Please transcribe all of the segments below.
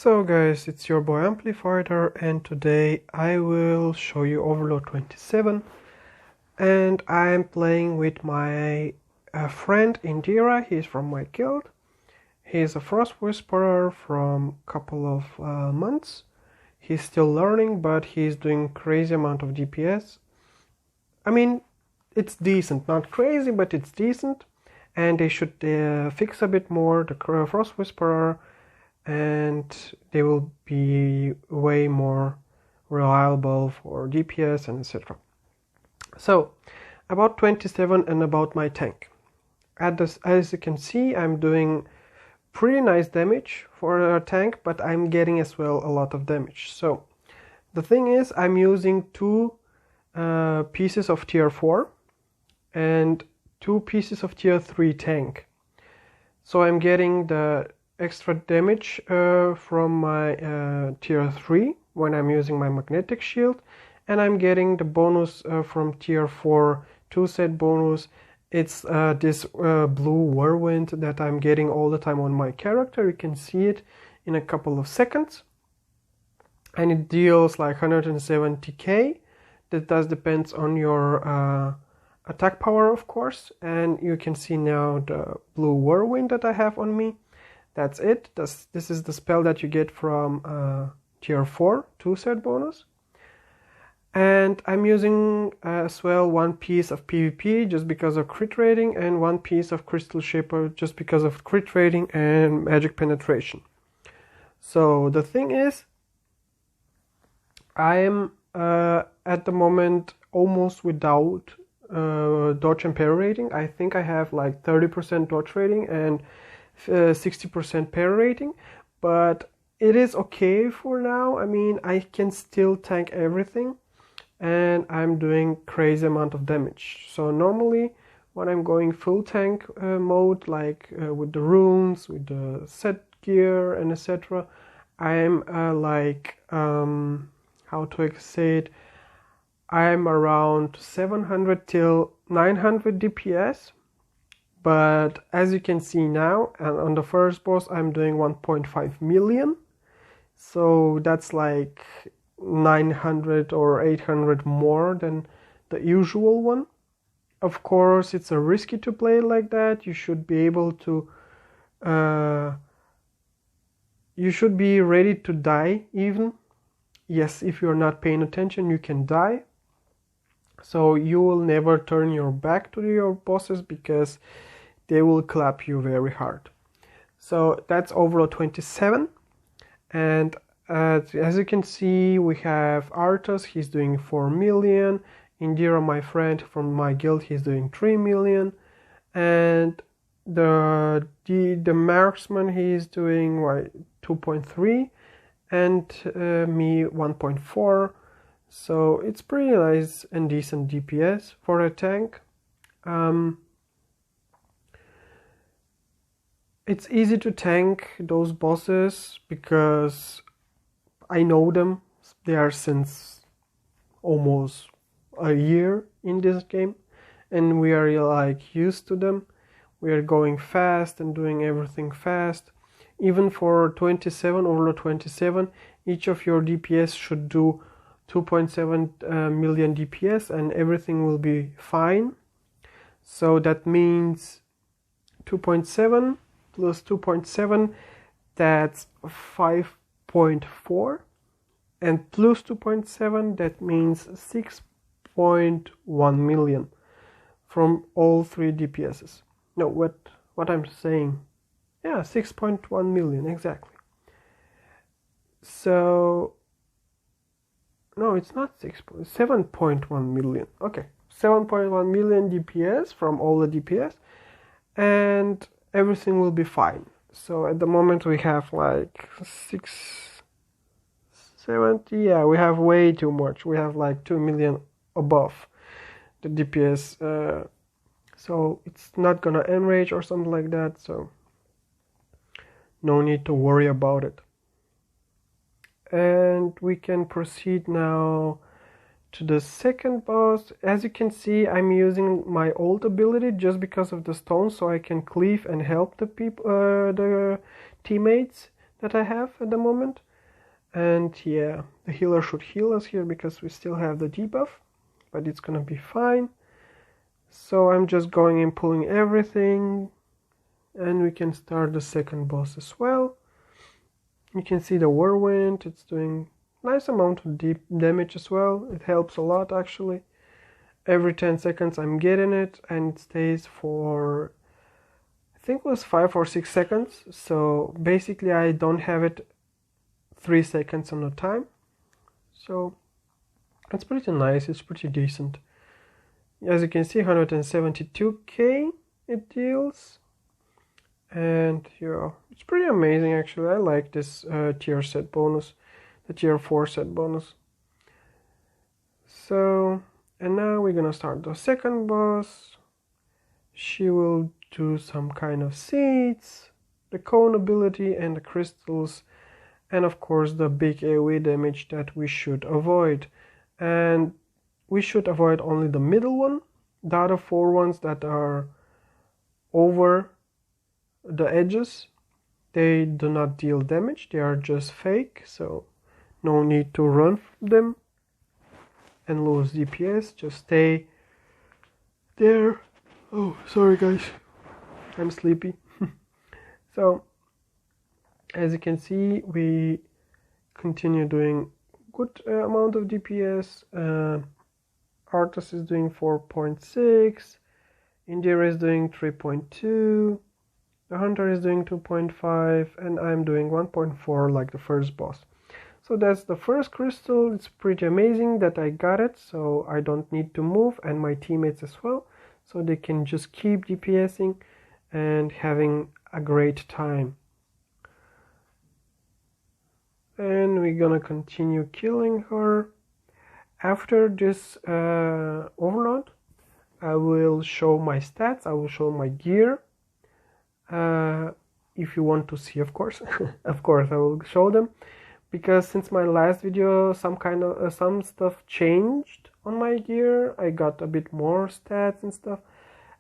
So guys, it's your boy Amplifier, and today I will show you Overlord 27, and I'm playing with my friend Indira. He's from my guild. He's a Frost Whisperer from a couple of months. He's still learning, but he's doing crazy amount of DPS. I mean, it's decent, not crazy, but it's decent, and they should fix a bit more the Frost Whisperer, and they will be way more reliable for DPS and etc. So about 27 and about my tank. As you can see, I'm doing pretty nice damage for a tank, but I'm getting as well a lot of damage. So the thing is, I'm using two pieces of tier 4 and two pieces of tier 3 tank. So I'm getting the extra damage from my tier 3 when I'm using my magnetic shield, and I'm getting the bonus from tier 4 2-set bonus. It's this blue whirlwind that I'm getting all the time on my character. You can see it in a couple of seconds, and it deals like 170k. That does depends on your attack power, of course, and you can see now the blue whirlwind that I have on me. That's it. This is the spell that you get from tier 4 2-set bonus. And I'm using as well one piece of PvP just because of crit rating, and one piece of Crystal Shaper just because of crit rating and magic penetration. So the thing is, I'm at the moment almost without dodge and parry rating. I think I have like 30% dodge rating and 60% parry rating, but it is okay for now. I mean, I can still tank everything, and I'm doing crazy amount of damage. So normally when I'm going full tank mode, like with the runes, with the set gear and etc., I'm like how to say it, I'm around 700 till 900 DPS. But as you can see now, and on the first boss, I'm doing 1.5 million. So that's like 900 or 800 more than the usual one. Of course, it's a risky to play like that. You should be able to, you should be ready to die even. Yes, if you're not paying attention, you can die. So you will never turn your back to your bosses because they will clap you very hard. So that's Overlord 27, and as you can see, we have Arthas. He's doing 4 million. Indira, my friend from my guild, he's doing 3 million, and the marksman, he's doing 2.3, and me 1.4. So it's pretty nice and decent DPS for a tank. It's easy to tank those bosses because I know them. They are since almost a year in this game, and we are like used to them. We are going fast and doing everything fast. Even for 27, Overlord 27, each of your DPS should do 2.7 million DPS, and everything will be fine. So that means 2.7 plus 2.7, that's 5.4, and plus 2.7, that means 6.1 million from all three DPSs. No, what I'm saying, yeah, 6.1 million exactly. So no, it's not 7.1 million. Okay, 7.1 million DPS from all the DPS, and everything will be fine. So at the moment we have like 670. Yeah, we have way too much. We have like 2 million above the DPS. So it's not gonna enrage or something like that. So no need to worry about it. And we can proceed now to the second boss. As you can see, I'm using my old ability just because of the stone, so I can cleave and help the people, the teammates. that I have at the moment. And yeah, the healer should heal us here because we still have the debuff, but it's gonna be fine. So I'm just going and pulling everything, and we can start the second boss as well. You can see the whirlwind, it's doing nice amount of deep damage as well. It helps a lot actually. Every 10 seconds I'm getting it, and it stays for, I think it was 5 or 6 seconds. So basically I don't have it 3 seconds on a time. So it's pretty nice, it's pretty decent. As you can see, 172k it deals. And yeah, it's pretty amazing actually. I like this tier set bonus, the tier 4 set bonus. So, and now we're gonna start the second boss. She will do some kind of seeds, the cone ability and the crystals, and of course the big AoE damage that we should avoid. And we should avoid only the middle one. The other 4 ones that are over the edges, they do not deal damage, they are just fake, so no need to run them and lose DPS, just stay there. Oh, sorry guys, I'm sleepy. So as you can see, we continue doing good amount of DPS. Arthas is doing 4.6, Indira is doing 3.2, the Hunter is doing 2.5, and I'm doing 1.4 like the first boss. So that's the first crystal. It's pretty amazing that I got it, so I don't need to move, and my teammates as well, so they can just keep DPSing and having a great time. And we're gonna continue killing her. After this overload, I will show my stats, I will show my gear. If you want to see, of course, of course I will show them, because since my last video some stuff changed on my gear. I got a bit more stats and stuff,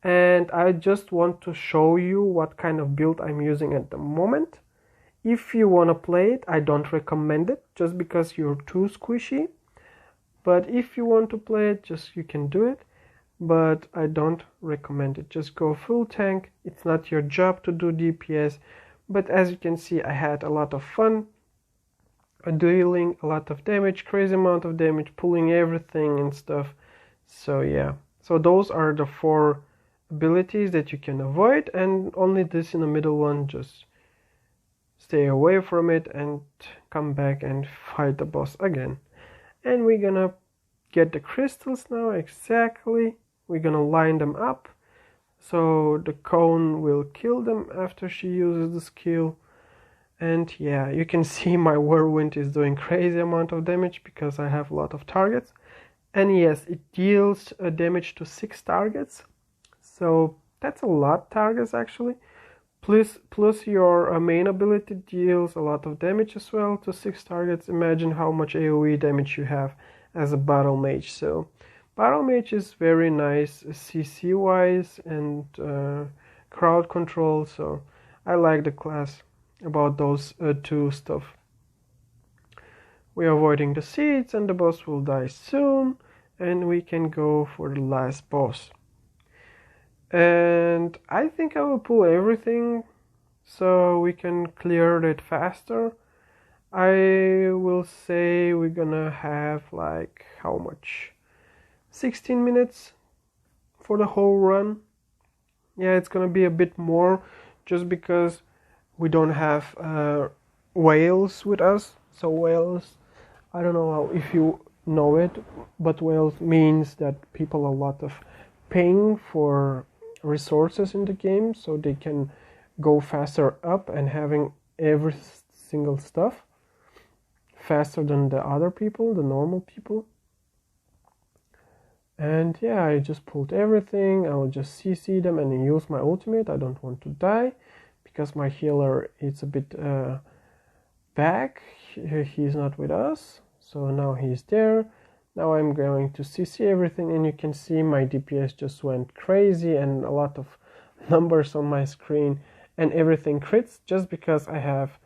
and I just want to show you what kind of build I'm using at the moment. If you want to play it, I don't recommend it just because you're too squishy, but if you want to play it, just you can do it, but I don't recommend it. Just go full tank. It's not your job to do DPS, but as you can see, I had a lot of fun dealing a lot of damage, crazy amount of damage, pulling everything and stuff. So yeah, so those are the 4 abilities that you can avoid, and only this in the middle one, just stay away from it and come back and fight the boss again. And we're gonna get the crystals now. Exactly, we're gonna line them up so the cone will kill them after she uses the skill. And yeah, you can see my whirlwind is doing crazy amount of damage because I have a lot of targets. And yes, it deals damage to 6 targets, so that's a lot of targets actually. Plus your main ability deals a lot of damage as well to 6 targets. Imagine how much AoE damage you have as a Battlemage. So Battlemage is very nice CC wise and crowd control, so I like the class about those 2 stuff. We're avoiding the seeds and the boss will die soon, and we can go for the last boss. And I think I will pull everything so we can clear it faster. I will say we're gonna have like how much? 16 minutes for the whole run. Yeah, it's gonna be a bit more just because we don't have whales with us. So whales, I don't know if you know it, but whales means that people a lot of paying for resources in the game so they can go faster up and having every single stuff faster than the other people, the normal people. And yeah, I just pulled everything. I will just CC them and use my ultimate. I don't want to die because my healer is a bit back. He's not with us, so now he's there. Now I'm going to CC everything, and you can see my DPS just went crazy and a lot of numbers on my screen, and everything crits just because I have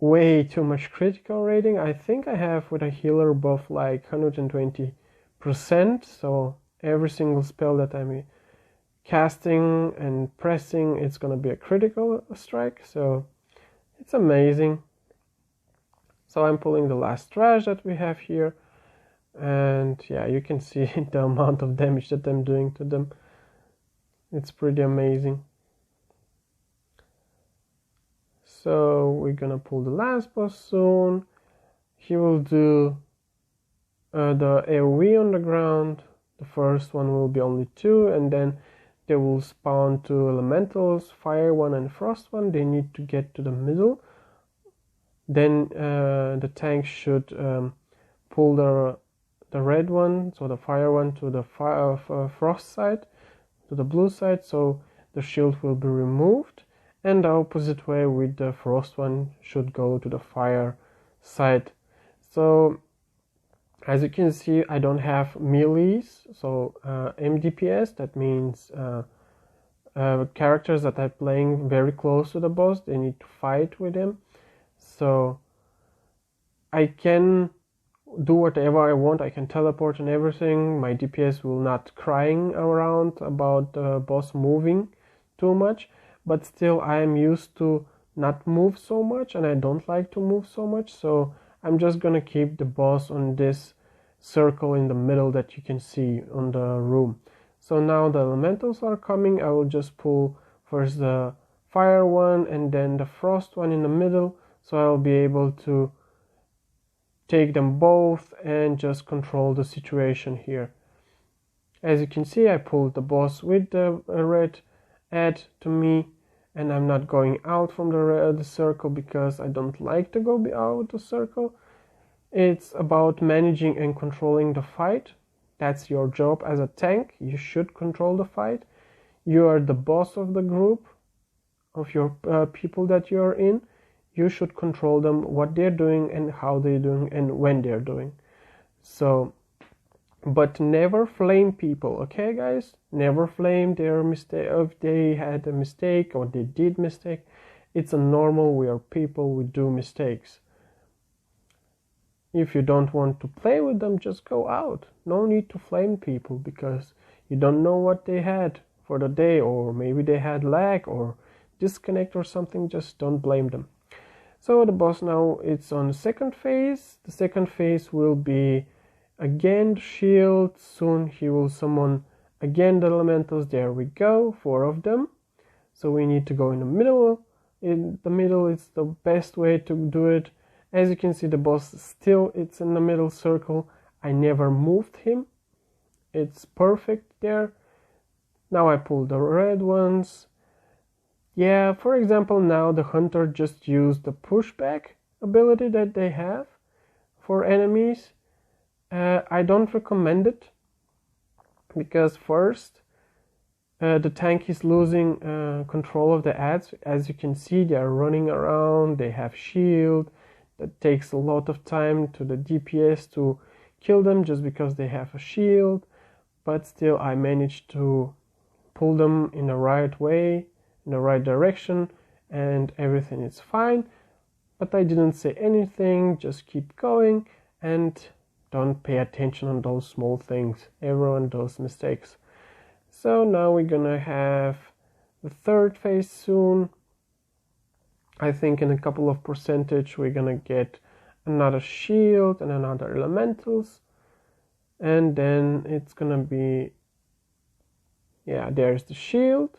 way too much critical rating. I think I have with a healer buff like 120%, so every single spell that I'm casting and pressing, it's gonna be a critical strike, so it's amazing. So I'm pulling the last trash that we have here, and yeah, you can see the amount of damage that I'm doing to them. It's pretty amazing. So we're gonna pull the last boss soon. He will do the AoE on the ground. The first one will be only 2, and then they will spawn 2 elementals, fire one and frost one. They need to get to the middle. Then the tank should pull the red one, so the fire one, to the frost side, to the blue side, so the shield will be removed, and the opposite way with the frost one should go to the fire side. So as you can see, I don't have melees, so MDPS, that means characters that are playing very close to the boss, they need to fight with him. So I can do whatever I want, I can teleport and everything. My DPS will not crying around about the boss moving too much, but still I am used to not move so much, and I don't like to move so much, so I'm just gonna keep the boss on this circle in the middle that you can see on the room. So now the elementals are coming. I will just pull first the fire one and then the frost one in the middle, so I'll be able to take them both and just control the situation here. As you can see, I pulled the boss with the red add to me, and I'm not going out from the circle because I don't like to go out the circle. It's about managing and controlling the fight. That's your job as a tank. You should control the fight. You are the boss of the group, of your people that you're in. You should control them, what they're doing and how they're doing and when they're doing. So, but never flame people, okay guys? Never flame their mistake. If they had a mistake or they did mistake, it's a normal. We are people, we do mistakes. If you don't want to play with them, just go out. No need to flame people because you don't know what they had for the day, or maybe they had lag or disconnect or something. Just don't blame them. So the boss now, it's on the second phase. The second phase will be again the shield. Soon he will summon again the elementals. There we go, 4 of them. So we need to go in the middle. In the middle is the best way to do it. As you can see, the boss still, it's in the middle circle. I never moved him. It's perfect there. Now I pull the red ones. Yeah, for example, now the hunter just used the pushback ability that they have for enemies. I don't recommend it because first the tank is losing control of the ads. As you can see, they are running around, they have shield. That takes a lot of time to the DPS to kill them just because they have a shield, but still I managed to pull them in the right way, in the right direction, and everything is fine. But I didn't say anything, just keep going and don't pay attention on those small things. Everyone does mistakes. So now we're gonna have the third phase soon. I think in a couple of percentage we're gonna get another shield and another elementals, and then it's gonna be, yeah, there's the shield.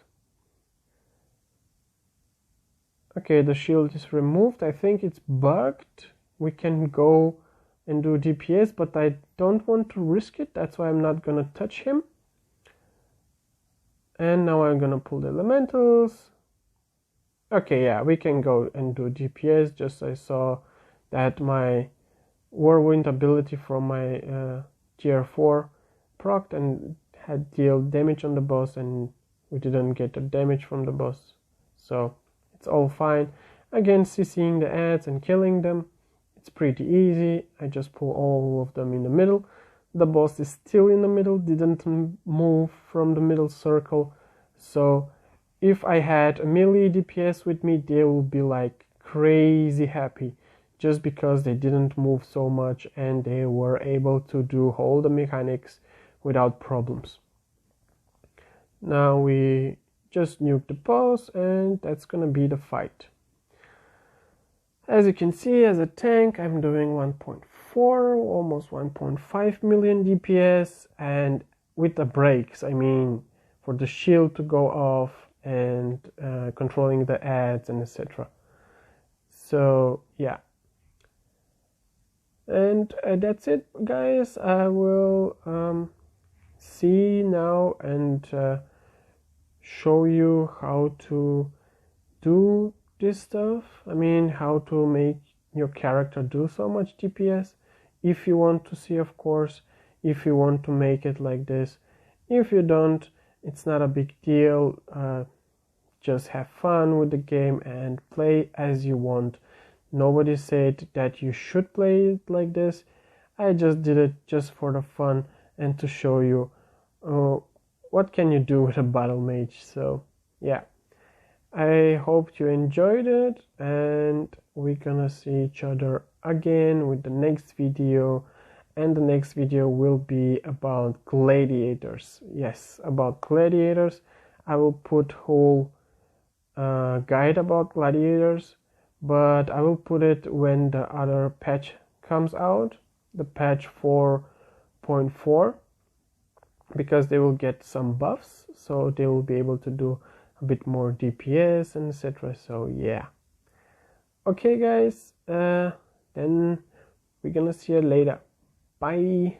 Okay, the shield is removed. I think it's bugged. We can go and do DPS, but I don't want to risk it. That's why I'm not gonna touch him. And now I'm gonna pull the elementals. Okay, yeah, we can go and do DPS. Just I saw that my Whirlwind ability from my tier 4 procced and had deal damage on the boss, and we didn't get the damage from the boss. So it's all fine. Again, CCing the ads and killing them. It's pretty easy. I just pull all of them in the middle. The boss is still in the middle, didn't move from the middle circle. So if I had a melee DPS with me, they will be like crazy happy just because they didn't move so much and they were able to do all the mechanics without problems. Now we just nuke the boss, and that's gonna be the fight. As you can see, as a tank, I'm doing 1.4, almost 1.5 million DPS, and with the brakes, I mean, for the shield to go off and controlling the ads and etc. So yeah, and that's it, guys. I will see now and show you how to do this stuff. I mean, how to make your character do so much DPS, if you want to see, of course, if you want to make it like this. If you don't, it's not a big deal. Just have fun with the game and play as you want. Nobody said that you should play it like this. I just did it just for the fun and to show you what can you do with a battle mage. So yeah, I hope you enjoyed it, and we're gonna see each other again with the next video, and the next video will be about gladiators. Yes, about gladiators. I will put whole guide about gladiators, but I will put it when the other patch comes out, the patch 4.4, because they will get some buffs, so they will be able to do a bit more DPS and etc. So yeah, okay guys, then we're gonna see you later. Bye.